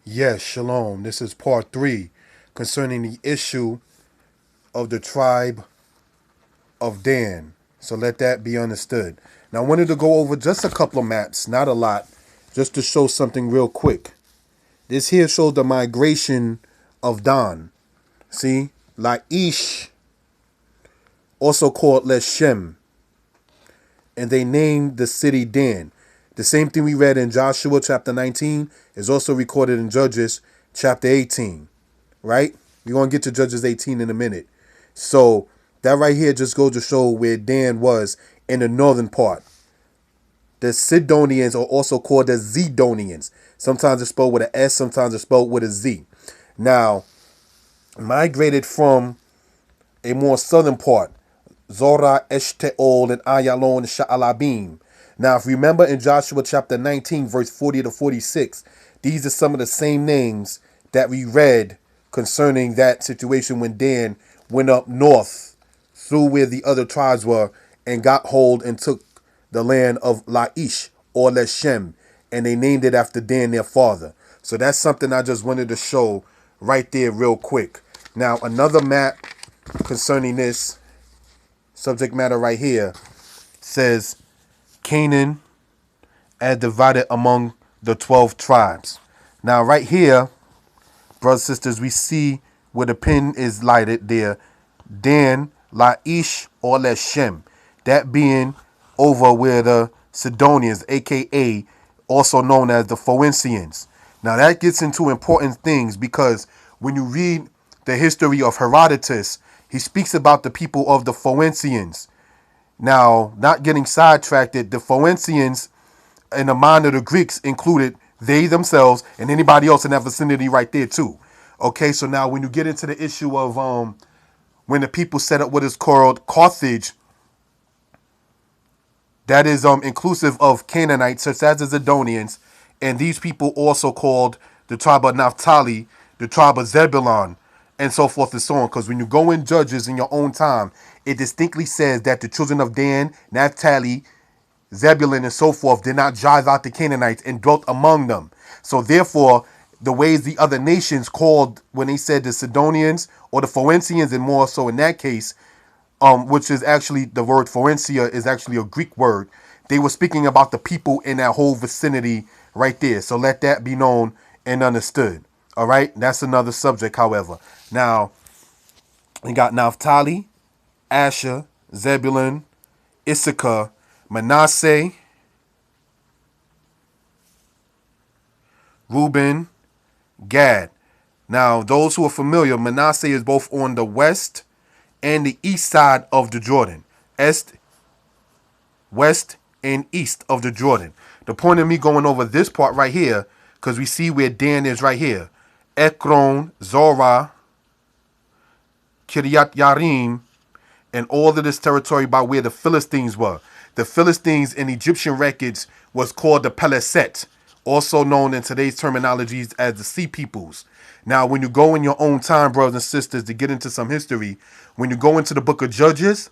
Yes, shalom. This is part three concerning the issue of the tribe of Dan. So let that be understood. Now, I wanted to go over just a couple of maps, not a lot, just to show something real quick. This here shows the migration of Dan. See? Laish, also called Leshem, and they named the city Dan. The same thing we read in Joshua chapter 19 is also recorded in Judges chapter 18, right? We're going to get to Judges 18 in a minute. So that right here just goes to show where Dan was in the northern part. The Sidonians are also called the Zidonians. Sometimes it's spelled with an S, sometimes it's spelled with a Z. Now, migrated from a more southern part, Zora, Eshtaol, and Ayalon, and Sha'alabim. Now, if you remember in Joshua chapter 19, verse 40 to 46, these are some of the same names that we read concerning that situation when Dan went up north through where the other tribes were and got hold and took the land of Laish or Leshem, and they named it after Dan, their father. So that's something I just wanted to show right there real quick. Now, another map concerning this subject matter right here says Canaan as divided among the 12 tribes. Now, right here, brothers and sisters, we see where the pin is lighted there, Dan, Laish, or Leshem. That being over where the Sidonians, aka also known as the Phoenicians. Now that gets into important things because when you read the history of Herodotus, he speaks about the people of the Phoenicians. Now, not getting sidetracked, the Phoenicians in the mind of the Greeks included they themselves and anybody else in that vicinity right there too. Okay, so now when you get into the issue of when the people set up what is called Carthage, that is inclusive of Canaanites such as the Zidonians, and these people also called the tribe of Naphtali, the tribe of Zebulon, and so forth and so on. Because when you go in Judges in your own time, it distinctly says that the children of Dan, Naphtali, Zebulun, and so forth did not drive out the Canaanites and dwelt among them. So therefore, the ways the other nations called when they said the Sidonians or the Phoenicians, and more so in that case, which is actually the word Forencia is actually a Greek word. They were speaking about the people in that whole vicinity right there. So let that be known and understood. All right, that's another subject. However, now we got Naphtali, Asher, Zebulun, Issachar, Manasseh, Reuben, Gad. Now, those who are familiar, Manasseh is both on the west and the east side of the Jordan. Est, west, and east of the Jordan. The point of me going over this part right here, because we see where Dan is right here. Ekron, Zorah, Kiryat Yarim, and all of this territory by where the Philistines were. The Philistines in Egyptian records was called the Peleset, also known in today's terminologies as the Sea Peoples. Now, when you go in your own time, brothers and sisters, to get into some history, when you go into the book of Judges,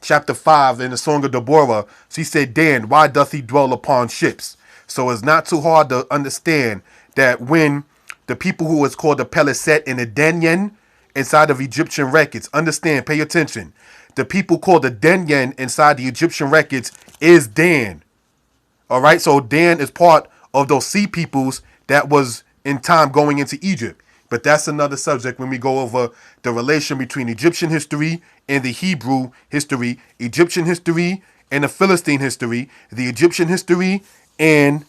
chapter 5 in the Song of Deborah, she said, Dan, why doth he dwell upon ships? So it's not too hard to understand that when the people who was called the Peleset and the Denyen inside of Egyptian records, understand, pay attention. The people called the Denyen inside the Egyptian records is Dan. All right, so Dan is part of those sea peoples that was in time going into Egypt. But that's another subject when we go over the relation between Egyptian history and the Hebrew history, Egyptian history and the Philistine history, the Egyptian history and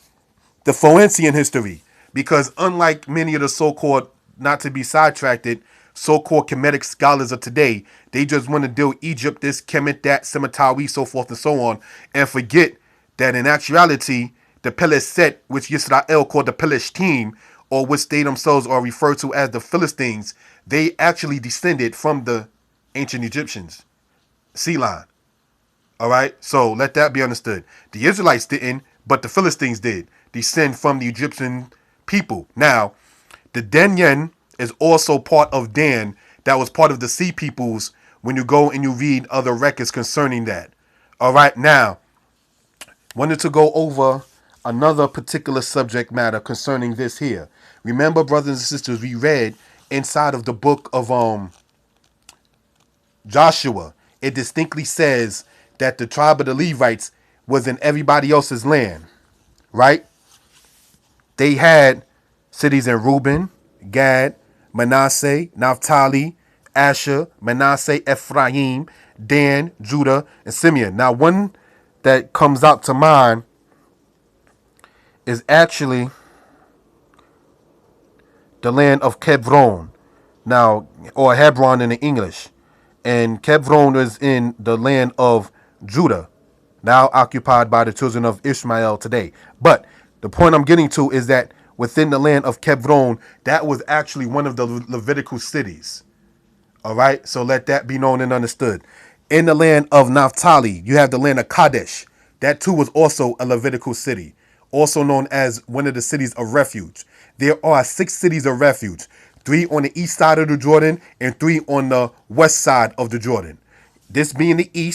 the Phoenician history. Because unlike many of the so-called, not to be sidetracked, so-called Kemetic scholars of today, they just want to deal Egypt, this, Kemet, that, Semitawi, so forth and so on, and forget that in actuality, the Peleset, which Yisrael called the Pelishtim, or which they themselves are referred to as the Philistines, they actually descended from the ancient Egyptians. Sea line. All right? So let that be understood. The Israelites didn't, but the Philistines did descend from the Egyptian people. Now, the Denyen is also part of Dan that was part of the Sea Peoples when you go and you read other records concerning that. All right? Now, wanted to go over another particular subject matter concerning this here. Remember, brothers and sisters, we read inside of the book of Joshua, it distinctly says that the tribe of the Levites was in everybody else's land, right? They had cities in Reuben, Gad, Manasseh, Naphtali, Asher, Manasseh, Ephraim, Dan, Judah, and Simeon. Now, one that comes out to mind is actually the land of Kebron, now, or Hebron in the English. And Kebron is in the land of Judah, now occupied by the children of Ishmael today. But the point I'm getting to is that within the land of Kebron, that was actually one of the Levitical cities. All right, so let that be known and understood. In the land of Naphtali, you have the land of Kadesh. That too was also a Levitical city, also known as one of the cities of refuge. There are 6 cities of refuge, 3 on the east side of the Jordan and 3 on the west side of the Jordan. This being the east,